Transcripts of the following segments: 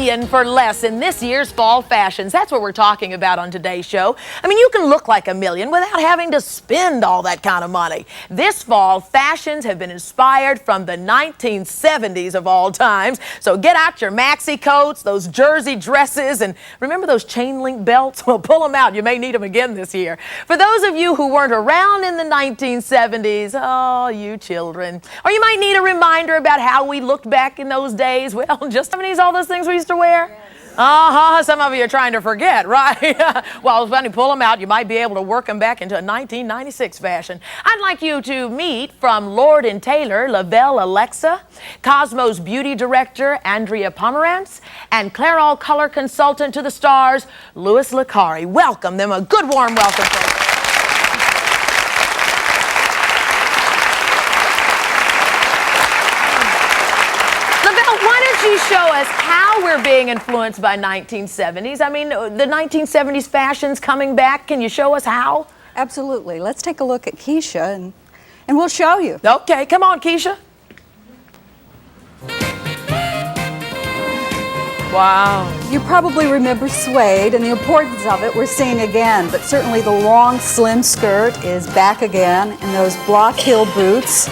million for less in this year's fall fashions. That's what we're talking about on today's show. I mean, you can look like a million without having to spend all that kind of money. This fall, fashions have been inspired from the 1970s of all times. So get out your maxi coats, those jersey dresses, and remember those chain link belts? Well, pull them out. You may need them again this year. For those of you who weren't around in the 1970s, oh, you children. Or you might need a reminder about how we looked back in those days. Well, just 70s, all those things we used to wear? Yes. Some of you are trying to forget, right? Well, when you pull them out, you might be able to work them back into a 1996 fashion. I'd like you to meet from Lord & Taylor, Lavelle Alexa, Cosmo's beauty director, Andrea Pomerantz, and Clairol color consultant to the stars, Louis Licari. Welcome them. A good warm welcome, folks. You show us how we're being influenced by 1970s. I mean, the 1970s fashions coming back. Can you show us how? Absolutely. Let's take a look at Keisha and we'll show you. Okay, come on, Keisha. Wow. You probably remember suede and the importance of it we're seeing again, but certainly the long, slim skirt is back again, and those block heel boots.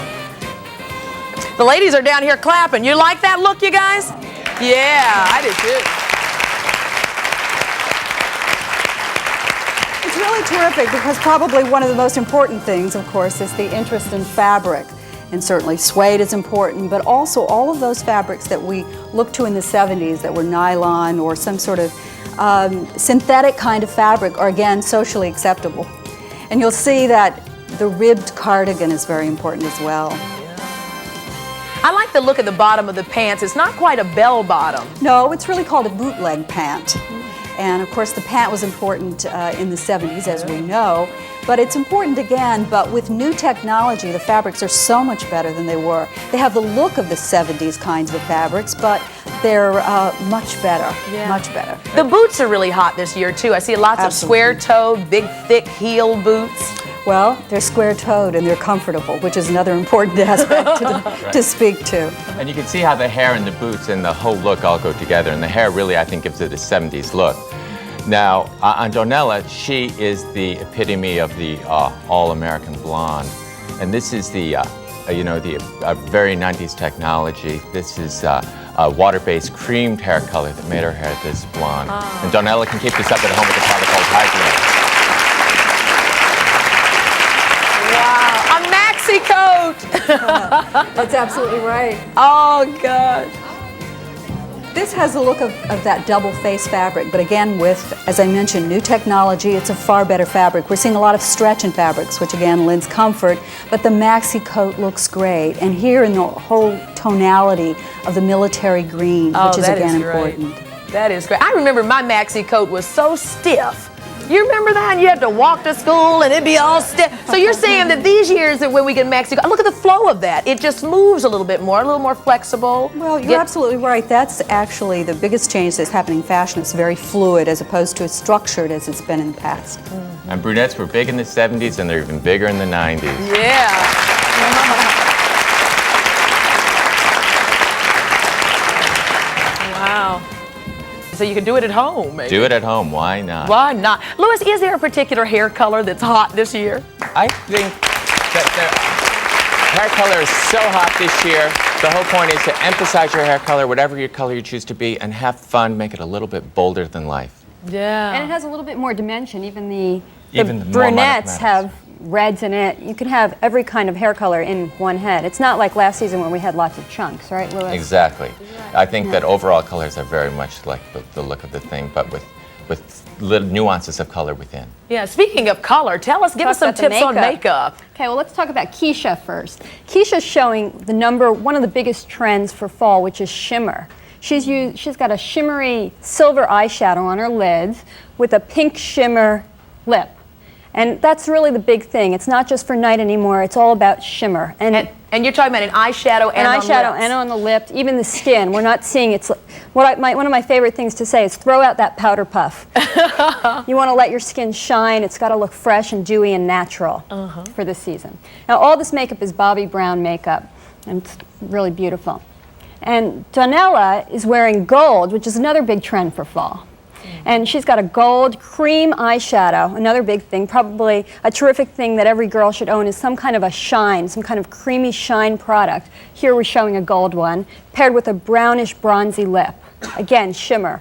The ladies are down here clapping. You like that look, you guys? Yeah, I did too. It's really terrific because probably one of the most important things, of course, is the interest in fabric. And certainly suede is important, but also all of those fabrics that we looked to in the 70s that were nylon or some sort of synthetic kind of fabric are again socially acceptable. And you'll see that the ribbed cardigan is very important as well. I like the look at the bottom of the pants. It's not quite a bell bottom. No, it's really called a bootleg pant. And of course the pant was important in the 70s, as we know, but it's important again, but with new technology, the fabrics are so much better than they were. They have the look of the 70s kinds of fabrics, but they're much better, much better. The boots are really hot this year too. I see lots of square-toed, big, thick heel boots. Well, they're square-toed and they're comfortable, which is another important aspect to speak to. And you can see how the hair and the boots and the whole look all go together. And the hair really, I think, gives it a 70s look. Now, Antonella, she is the epitome of the all-American blonde. And this is the, very 90s technology. This is a water-based creamed hair color that made her hair this blonde. And Donella can keep this up at home with a product called Hygiene. Coat. That's absolutely right. Oh, gosh. This has the look of that double face fabric, but again with, as I mentioned, new technology. It's a far better fabric. We're seeing a lot of stretch in fabrics, which again lends comfort, but the maxi coat looks great. And here in the whole tonality of the military green, which is again important. That is great. I remember my maxi coat was so stiff. You remember that? You had to walk to school and it'd be all stiff. So you're saying that these years that when we get maxi coat, look at the flow of that. It just moves a little bit more, a little more flexible. Well, you're absolutely right. That's actually the biggest change that's happening in fashion. It's very fluid as opposed to as structured as it's been in the past. And brunettes were big in the 70s and they're even bigger in the 90s. Yeah. Wow. So you can do it at home, maybe. Do it at home, why not? Why not? Louis, is there a particular hair color that's hot this year? I think that the hair color is so hot this year. The whole point is to emphasize your hair color, whatever your color you choose to be, and have fun, make it a little bit bolder than life. Yeah. And it has a little bit more dimension. Even the brunettes have reds in it. You can have every kind of hair color in one head. It's not like last season when we had lots of chunks, right, Louis? Exactly. I think that overall colors are very much like the look of the thing, but with little nuances of color within. Yeah, speaking of color, give us some tips on makeup. Okay, well, let's talk about Keisha first. Keisha's showing one of the biggest trends for fall, which is shimmer. She's got a shimmery silver eyeshadow on her lids with a pink shimmer lip. And that's really the big thing. It's not just for night anymore. It's all about shimmer. And you're talking about an eyeshadow and on the lips, even the skin. We're not seeing it's one of my favorite things to say is throw out that powder puff. You want to let your skin shine. It's got to look fresh and dewy and natural for this season. Now all this makeup is Bobbi Brown makeup, and it's really beautiful. And Donella is wearing gold, which is another big trend for fall. And she's got a gold cream eyeshadow, another big thing. Probably a terrific thing that every girl should own is some kind of a shine, some kind of creamy shine product. Here we're showing a gold one, paired with a brownish bronzy lip. Again, shimmer.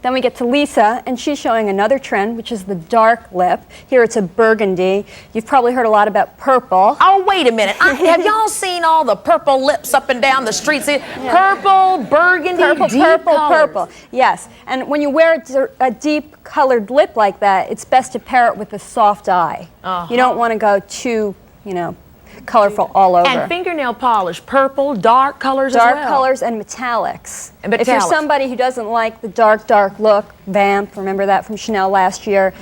Then we get to Lisa, and she's showing another trend, which is the dark lip. Here it's a burgundy. You've probably heard a lot about purple. Oh, wait a minute. Have y'all seen all the purple lips up and down the streets? Purple, burgundy, deep colors. Purple. Yes, and when you wear a deep colored lip like that, it's best to pair it with a soft eye. You don't want to go too, colorful all over. And fingernail polish, purple, dark colors as well. Dark colors and metallics. And If you're metallics. somebody who doesn't like the dark look, Vamp, remember that from Chanel last year,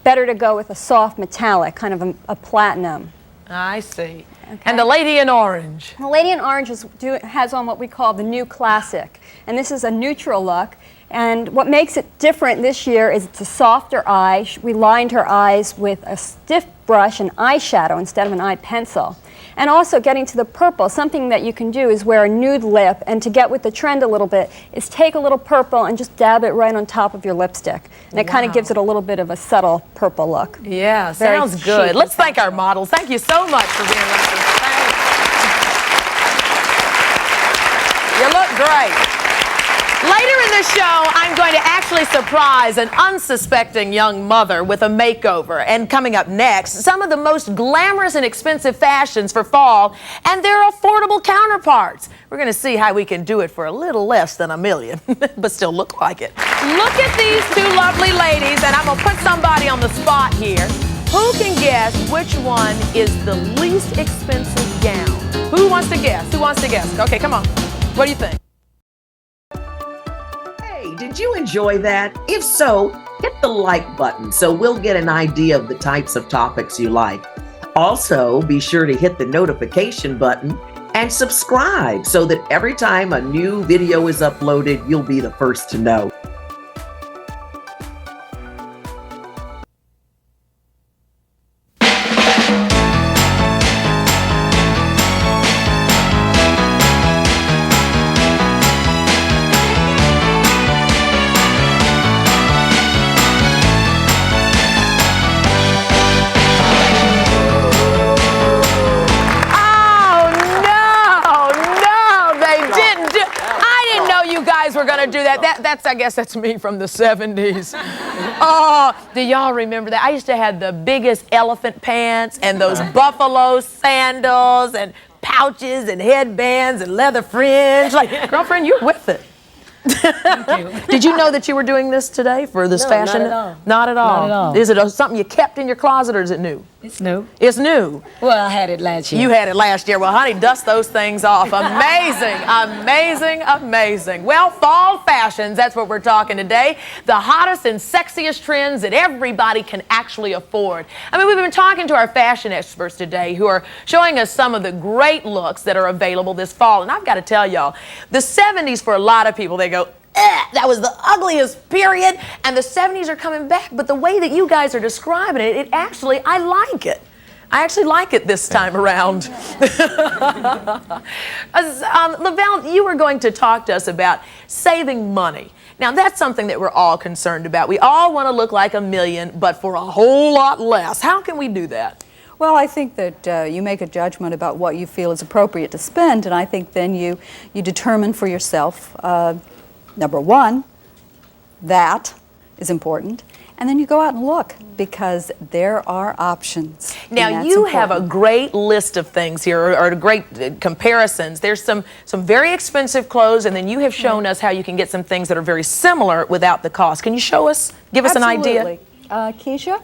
better to go with a soft metallic, kind of a platinum. I see. Okay. And the lady in orange. The lady in orange has on what we call the new classic. And this is a neutral look. And what makes it different this year is it's a softer eye. We lined her eyes with a stiff brush and eyeshadow instead of an eye pencil. And also getting to the purple, something that you can do is wear a nude lip, and to get with the trend a little bit is take a little purple and just dab it right on top of your lipstick. And it kind of gives it a little bit of a subtle purple look. Yeah, Very sounds chic good. and Let's thank our models. Thank you so much for being with us. Thanks. You look great. Later in the show, I'm going to actually surprise an unsuspecting young mother with a makeover. And coming up next, some of the most glamorous and expensive fashions for fall and their affordable counterparts. We're going to see how we can do it for a little less than $1 million, but still look like it. Look at these two lovely ladies, and I'm going to put somebody on the spot here. Who can guess which one is the least expensive gown? Who wants to guess? Who wants to guess? Okay, come on. What do you think? Did you enjoy that? If so, hit the like button so we'll get an idea of the types of topics you like. Also, be sure to hit the notification button and subscribe so that every time a new video is uploaded, you'll be the first to know. We're gonna do that. I guess that's me from the 70s. Oh, do y'all remember that? I used to have the biggest elephant pants and those buffalo sandals and pouches and headbands and leather fringe. Like, girlfriend, you're with it. Thank you. Did you know that you were doing this today for this fashion? Not at all. Not at all. Not at all. Is it something you kept in your closet, or is it new? It's new. It's new. Well, I had it last year. You had it last year. Well, honey, dust those things off. Amazing, amazing, amazing. Well, fall fashions, that's what we're talking today. The hottest and sexiest trends that everybody can actually afford. I mean, we've been talking to our fashion experts today who are showing us some of the great looks that are available this fall. And I've got to tell y'all, the 70s for a lot of people, they go, that was the ugliest period, and the 70s are coming back, but the way that you guys are describing it, I like it. I actually like it this time around. Lavelle, you were going to talk to us about saving money. Now, that's something that we're all concerned about. We all want to look like $1 million, but for a whole lot less. How can we do that? Well, I think that you make a judgment about what you feel is appropriate to spend, and I think then you determine for yourself, number one, that is important. And then you go out and look, because there are options. Now, you have a great list of things here, or great comparisons. There's some very expensive clothes, and then you have shown us how you can get some things that are very similar without the cost. Can you show us, give us an idea? Keisha?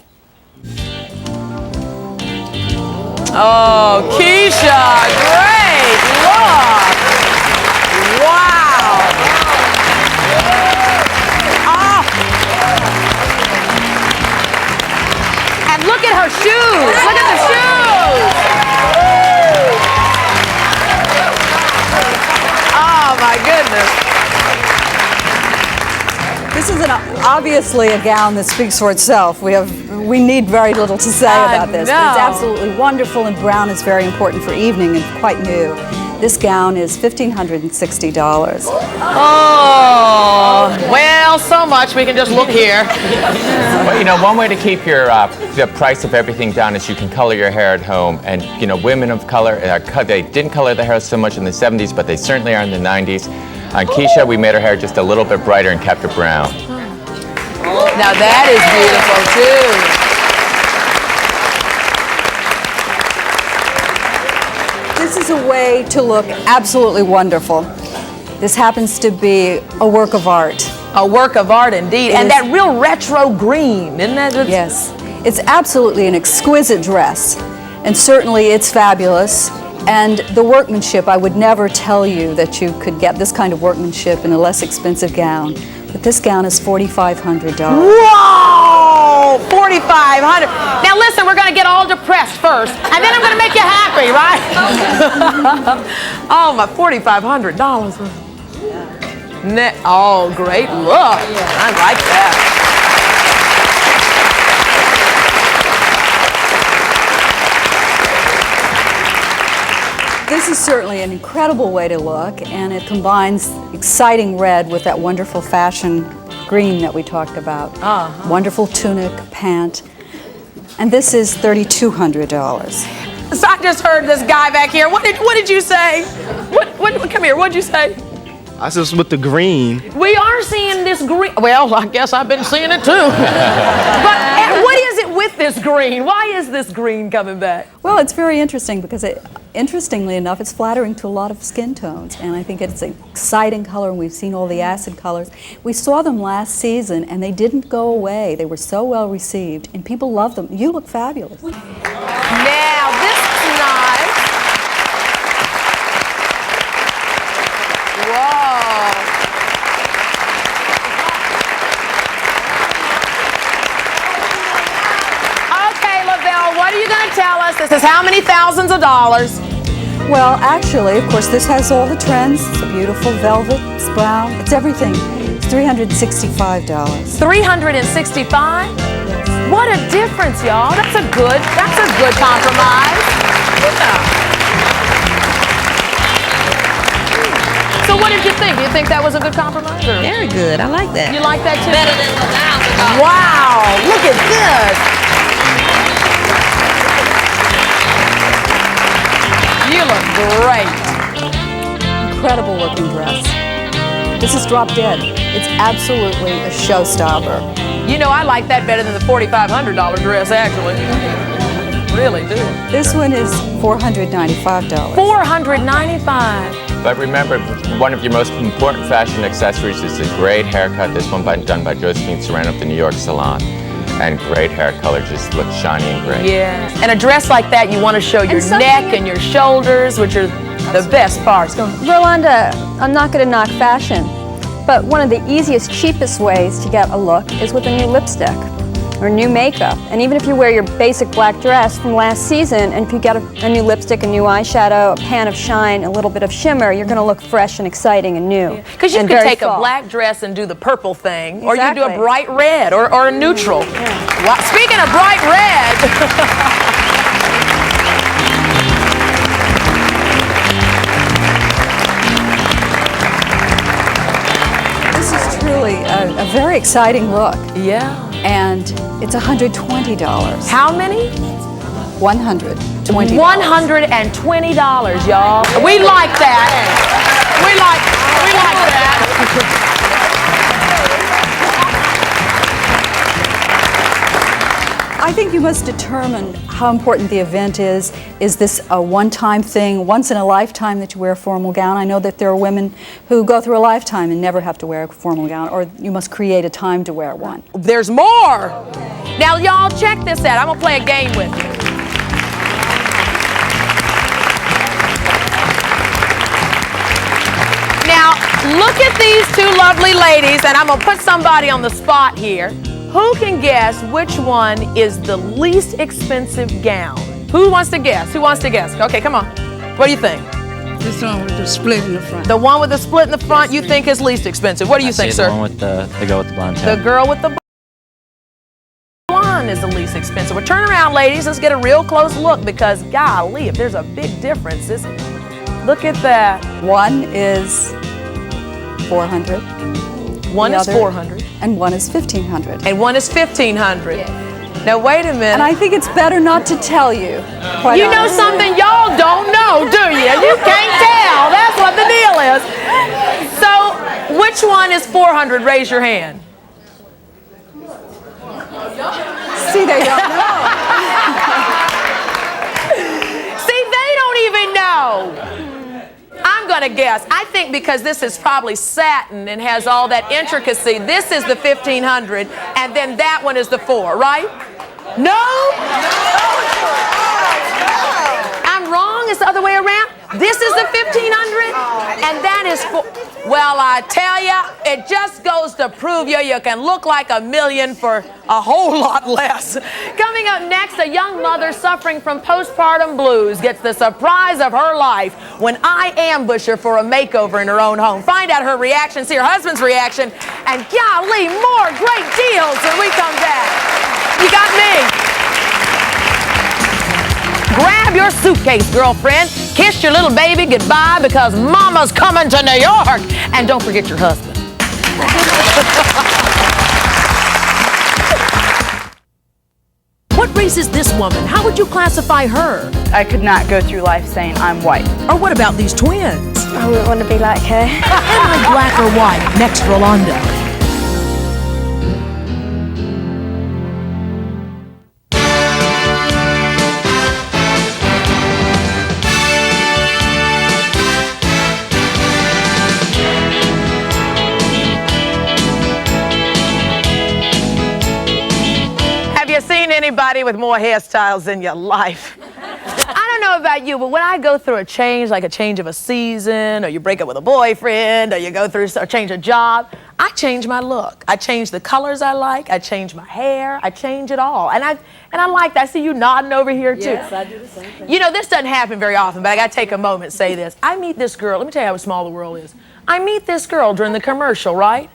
Oh, Keisha, great look. Wow. Oh. And look at her shoes. Look at the shoes. Oh, my goodness. This is obviously a gown that speaks for itself. We need very little to say about this. But it's absolutely wonderful, and brown is very important for evening and quite new. This gown is $1,560. Oh, well, so much. We can just look here. Well, you know, one way to keep your the price of everything down is you can color your hair at home. And you know, women of color, they didn't color their hair so much in the 70s, but they certainly are in the 90s. On Keisha, we made her hair just a little bit brighter and kept it brown. Now that is beautiful, too. This is a way to look absolutely wonderful. This happens to be a work of art. A work of art indeed. And that real retro green, isn't that? Yes. It's absolutely an exquisite dress. And certainly it's fabulous. And the workmanship, I would never tell you that you could get this kind of workmanship in a less expensive gown. But this gown is $4,500. Whoa! $4,500. Now listen, we're going to get all depressed first, and then I'm going to make you happy, right? Oh, my $4,500. Oh, great look. I like that. This is certainly an incredible way to look, and it combines exciting red with that wonderful fashion green that we talked about. Wonderful tunic, pant. And this is $3,200. So I just heard this guy back here. What did you say? Come here, what'd you say? I said with the green. We are seeing this green. Well, I guess I've been seeing it too. But what is it with this green? Why is this green coming back? Well, it's very interesting because, interestingly enough, it's flattering to a lot of skin tones. And I think it's an exciting color, and we've seen all the acid colors. We saw them last season, and they didn't go away. They were so well received, and people love them. You look fabulous. Now, this is nice. Whoa. Okay, LaBelle, what are you going to tell us? This is how many thousands of dollars? Well, actually, of course, this has all the trends. It's a beautiful velvet, it's brown, it's everything. It's $365. $365? What a difference, y'all. That's a good compromise. Yeah. So what did you think? Do you think that was a good compromise? Or? Very good. I like that. You like that too? Better than the $1,000. Wow, look at this. You look great. Incredible looking dress. This is drop dead. It's absolutely a showstopper. You know, I like that better than the $4,500 dress, actually. Really do. This one is $495. $495. But remember, one of your most important fashion accessories is a great haircut. This one done by Josephine Serrano of the New York Salon. And great hair color, just looks shiny and great. Yeah. And a dress like that, you want to show your neck and your shoulders, which are the best parts. Rolonda, I'm not going to knock fashion, but one of the easiest, cheapest ways to get a look is with a new lipstick or new makeup. And even if you wear your basic black dress from last season, and if you get a new lipstick, a new eyeshadow, a pan of shine, a little bit of shimmer, you're going to look fresh and exciting and new. Because you could take a black dress and do the purple thing, or you could do a bright red or a neutral. Yeah. Wow. Speaking of bright red, This is truly a very exciting look. yeah. And it's $120. How many? $120. $120, y'all. We like that. We like that. I think you must determine how important the event is. Is this a one-time thing, once in a lifetime that you wear a formal gown? I know that there are women who go through a lifetime and never have to wear a formal gown, or you must create a time to wear one. There's more. Now, y'all, check this out. I'm going to play a game with you. Now, look at these two lovely ladies, and I'm going to put somebody on the spot here. Who can guess which one is the least expensive gown? Who wants to guess? Who wants to guess? Okay, come on. What do you think? This one with the split in the front. The one with the split in the front you think is least expensive. What do you think, sir? The one with the girl with the blonde hair. The girl with the blonde is the least expensive. Well, turn around, ladies. Let's get a real close look, because golly, if there's a big difference, the Look at that. One is 400. One the is other- 400. And one is 1,500. And one is 1,500. Now, wait a minute. And I think it's better not to tell you. You know something y'all don't know, do you? You can't tell. That's what the deal is. So, which one is 400? Raise your hand. See, they don't know. See, they don't even know. I'm going to guess. I think because this is probably satin and has all that intricacy, this is the 1,500, and then that one is the 4, right? No? I'm wrong? It's the other way around? This is the 1,500, and that is 4. Well, I tell ya, it just goes to prove you can look like a million for a whole lot less. Coming up next, a young mother suffering from postpartum blues gets the surprise of her life when I ambush her for a makeover in her own home. Find out her reaction, see her husband's reaction, and golly, more great deals when we come back. You got me. Grab your suitcase, girlfriend. Kiss your little baby goodbye because Mama's coming to New York. And don't forget your husband. What race is this woman? How would you classify her? I could not go through life saying I'm white. Or what about these twins? I wouldn't want to be like her. Henry, black or white? Next, Rolonda. Anybody with more hairstyles in your life? I don't know about you, but when I go through a change, like a change of a season, or you break up with a boyfriend, or you go through or change a job, I change my look. I change the colors I like. I change my hair. I change it all, and I like that. I see you nodding over here too. Yes, I do the same thing. You know, this doesn't happen very often, but I got to take a moment and say this. I meet this girl. Let me tell you how small the world is. I meet this girl during the commercial, right?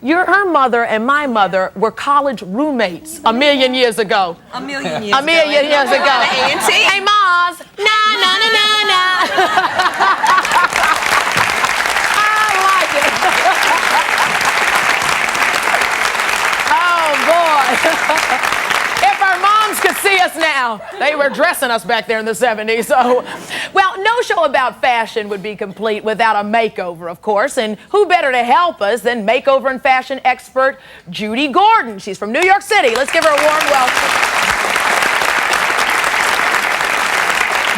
Her mother and my mother were college roommates a million years ago. A million years ago. Hey, Maz. Na, na, na, na, na. I like it. Oh, boy. If our moms could see us now, they were dressing us back there in the 70s. So, well, no show about fashion would be complete without a makeover, of course. And who better to help us than makeover and fashion expert Judy Gordon? She's from New York City. Let's give her a warm welcome.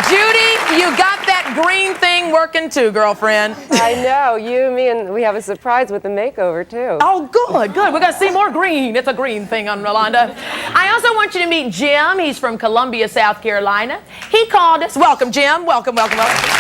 Judy, you got that green thing working too, girlfriend. I know. You, me, and we have a surprise with the makeover, too. Oh, good, good. We're going to see more green. It's a green thing on Rolonda. I also want you to meet Jim. He's from Columbia, South Carolina. He called us. Welcome, Jim. Welcome, welcome, welcome.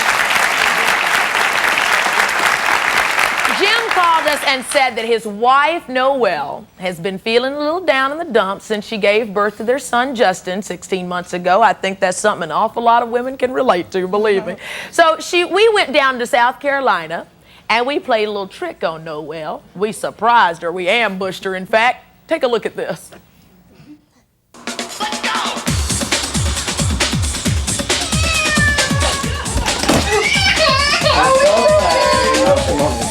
Jim called us and said that his wife, Noelle, has been feeling a little down in the dumps since she gave birth to their son, Justin, 16 months ago. I think that's something an awful lot of women can relate to, believe me. So we went down to South Carolina, and we played a little trick on Noelle. We surprised her. We ambushed her, in fact. Take a look at this. Let's go!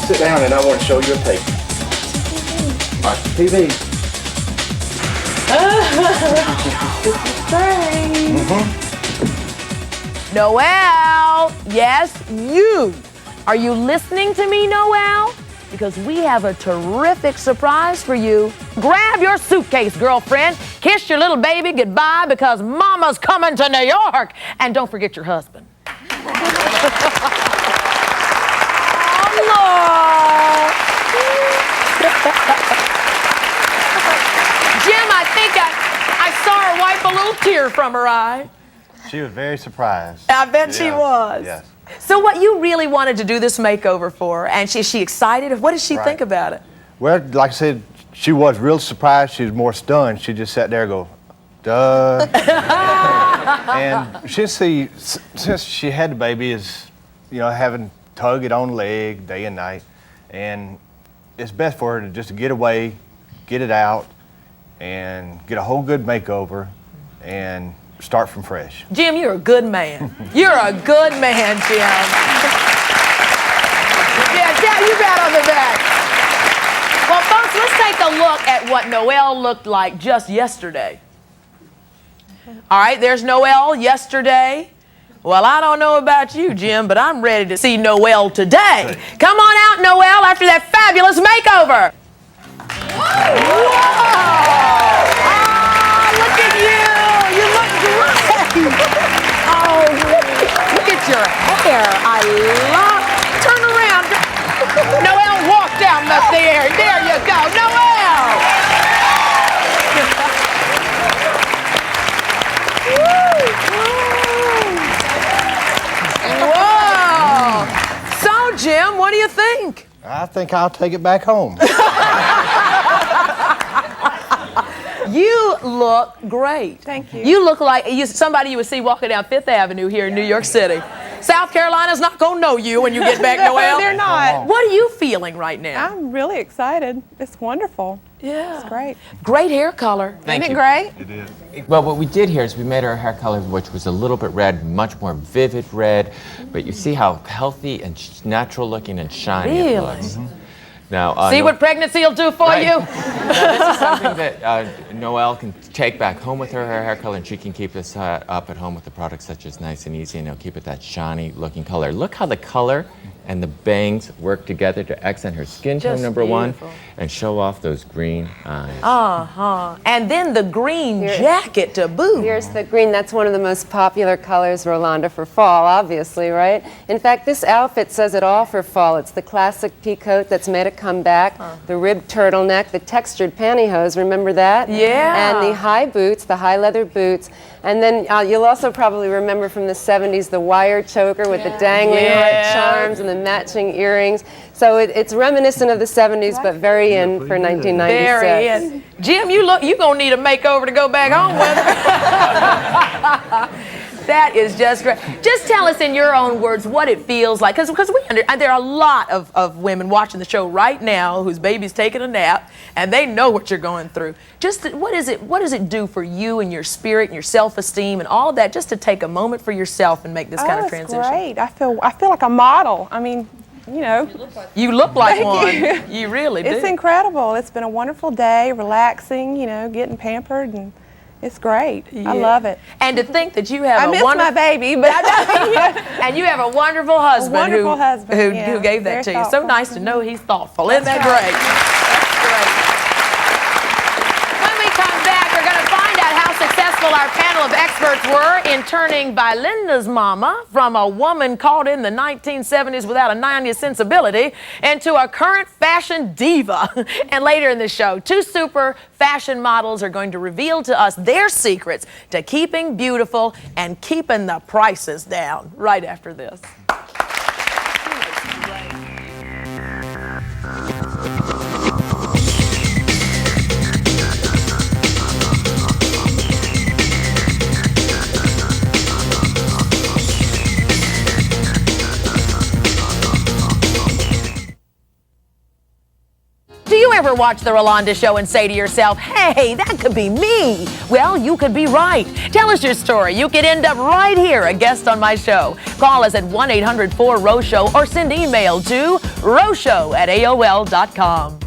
Sit down and I want to show you a tape. Watch the TV. Noelle, yes, you. Are you listening to me, Noelle? Because we have a terrific surprise for you. Grab your suitcase, girlfriend. Kiss your little baby goodbye because Mama's coming to New York. And don't forget your husband. Jim, I think I saw her wipe a little tear from her eye. She was very surprised. I bet she was. Yes. So what you really wanted to do this makeover for, and is she excited? What did she think about it? Well, like I said, she was real surprised. She was more stunned. She just sat there and go, duh. And since she had the baby, is having tug it on leg day and night, and it's best for her to just get away, get it out, and get a whole good makeover, and start from fresh. Jim, you're a good man. You're a good man, Jim. Yeah, you pat on the back. Well, folks, let's take a look at what Noelle looked like just yesterday. All right, there's Noelle yesterday. Well, I don't know about you, Jim, but I'm ready to see Noelle today. Come on out, Noelle, after that fabulous makeover. Whoa! Oh, look at you. You look great. Oh, look at your hair. I love it. Turn around. Noelle, walk down the stairs. There you go. Noelle. Whoa. So, Jim, what do you think? I think I'll take it back home. You look great. Thank you. You look like somebody you would see walking down Fifth Avenue here in New York City. South Carolina's not going to know you when you get back, Noelle. They're not. What are you feeling right now? I'm really excited. It's wonderful. Yeah. It's great. Great hair color. Thank Isn't you. it great? It is. Well, what we did here is we made our hair color, which was a little bit red, much more vivid red, but you see how healthy and natural looking and shiny it Really? looks. Now, See what pregnancy will do for you? Now, this is something that Noelle can take back home with her hair color, and she can keep this up at home with the products such as Nice and Easy, and it'll keep it that shiny looking color. Look how the color and the bangs work together to accent her skin tone, Just number one, beautiful. and show off those green eyes. Uh-huh. And then the green jacket to boot. Here's the green. That's one of the most popular colors, Rolonda, for fall, obviously, right? In fact, this outfit says it all for fall. It's the classic pea coat that's made a comeback, the ribbed turtleneck, the textured pantyhose, remember that? Yeah. And the high boots, the high leather boots. And then you'll also probably remember from the 70s the wire choker with the dangling heart charms and the matching earrings. So it's reminiscent of the 70s, but very in for 1996. Very in. Jim, you gonna need a makeover to go back home with. That is just great. Just tell us in your own words what it feels like, because there are a lot of women watching the show right now whose baby's taking a nap, and they know what you're going through. Just what does it do for you and your spirit and your self-esteem and all of that, just to take a moment for yourself and make this kind of transition? It's great. I feel like a model. I mean, you know. You look like Thank one. you. You really do. It's incredible. It's been a wonderful day, relaxing, you know, getting pampered, and it's great. Yeah. I love it. And to think that you have I miss my baby, but and you have a wonderful husband, who gave that to you. So thoughtful. nice to know he's thoughtful. Isn't that great? That's great. When we come back, we're going to find out how successful our panel of experts were in turning Belinda's mama from a woman caught in the 1970s without a 90s sensibility into a current fashion diva. And later in the show, two super fashion models are going to reveal to us their secrets to keeping beautiful and keeping the prices down right after this. Do you ever watch The Rolonda Show and say to yourself, hey, that could be me? Well, you could be right. Tell us your story. You could end up right here, a guest on my show. Call us at 1-800-4-ROSHOW or send email to roshow@aol.com.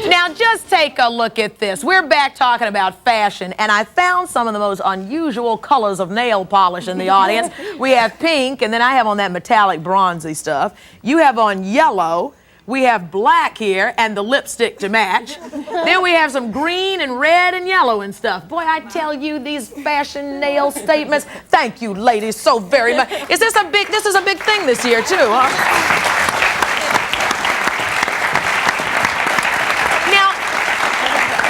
Now, just take a look at this. We're back talking about fashion, and I found some of the most unusual colors of nail polish in the audience. We have pink, and then I have on that metallic bronzy stuff. You have on yellow. We have black here and the lipstick to match. Then we have some green and red and yellow and stuff. Boy, I tell you, these fashion nail statements. Thank you, ladies, so very much. This is a big thing this year, too, huh?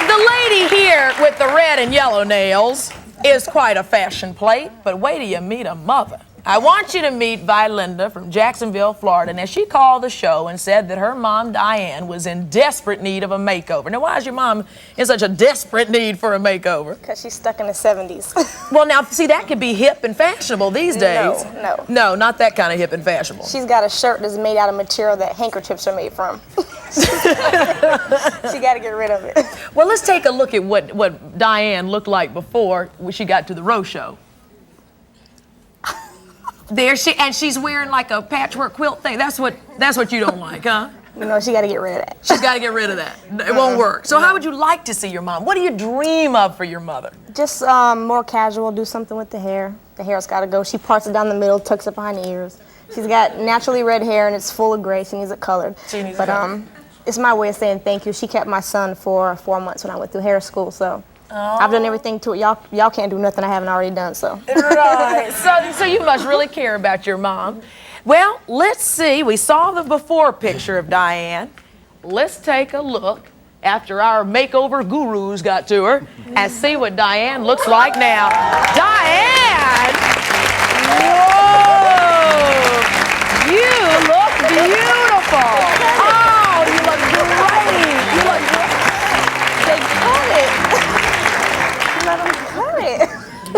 The lady here with the red and yellow nails is quite a fashion plate, but wait till you meet a mother. I want you to meet Belinda from Jacksonville, Florida. Now, she called the show and said that her mom, Diane, was in desperate need of a makeover. Now, why is your mom in such a desperate need for a makeover? Because she's stuck in the 70s. Well, now, see, that could be hip and fashionable these days. No. No, not that kind of hip and fashionable. She's got a shirt that's made out of material that handkerchiefs are made from. She got to get rid of it. Well, let's take a look at what Diane looked like before she got to the row show. There she's wearing like a patchwork quilt thing. That's what you don't like, huh? No, she got to get rid of that. She's got to get rid of that. It won't work. So how would you like to see your mom? What do you dream of for your mother? Just more casual, do something with the hair. The hair's got to go. She parts it down the middle, tucks it behind the ears. She's got naturally red hair and it's full of gray. She needs it colored. It's my way of saying thank you. She kept my son for 4 months when I went through hair school, so I've done everything to it. Y'all can't do nothing I haven't already done, so. Right. So you must really care about your mom. Well, let's see. We saw the before picture of Diane. Let's take a look after our makeover gurus got to her and see what Diane looks like now. Diane! Whoa! You look beautiful. Oh, you look great. You look great. They cut it. Let them cut it.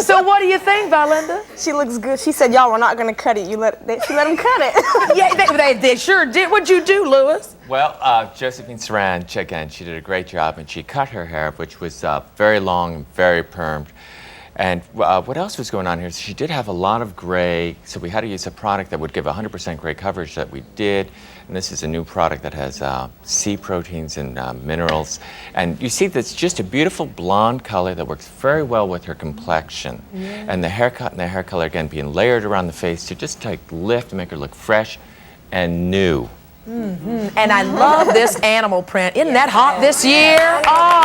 So what do you think, Valinda? She looks good. She said y'all were not going to cut it. She let them cut it. Yeah, they sure did. What'd you do, Louis? Well, Josephine Saran, again, she did a great job, and she cut her hair, which was very long and very permed. And what else was going on here? She did have a lot of gray, so we had to use a product that would give 100% gray coverage that we did. And this is a new product that has C proteins and minerals. And you see that's just a beautiful blonde color that works very well with her complexion. Yeah. And the haircut and the hair color, again, being layered around the face to just like lift and make her look fresh and new. Mm-hmm. And I love this animal print. Isn't that hot this year? Oh.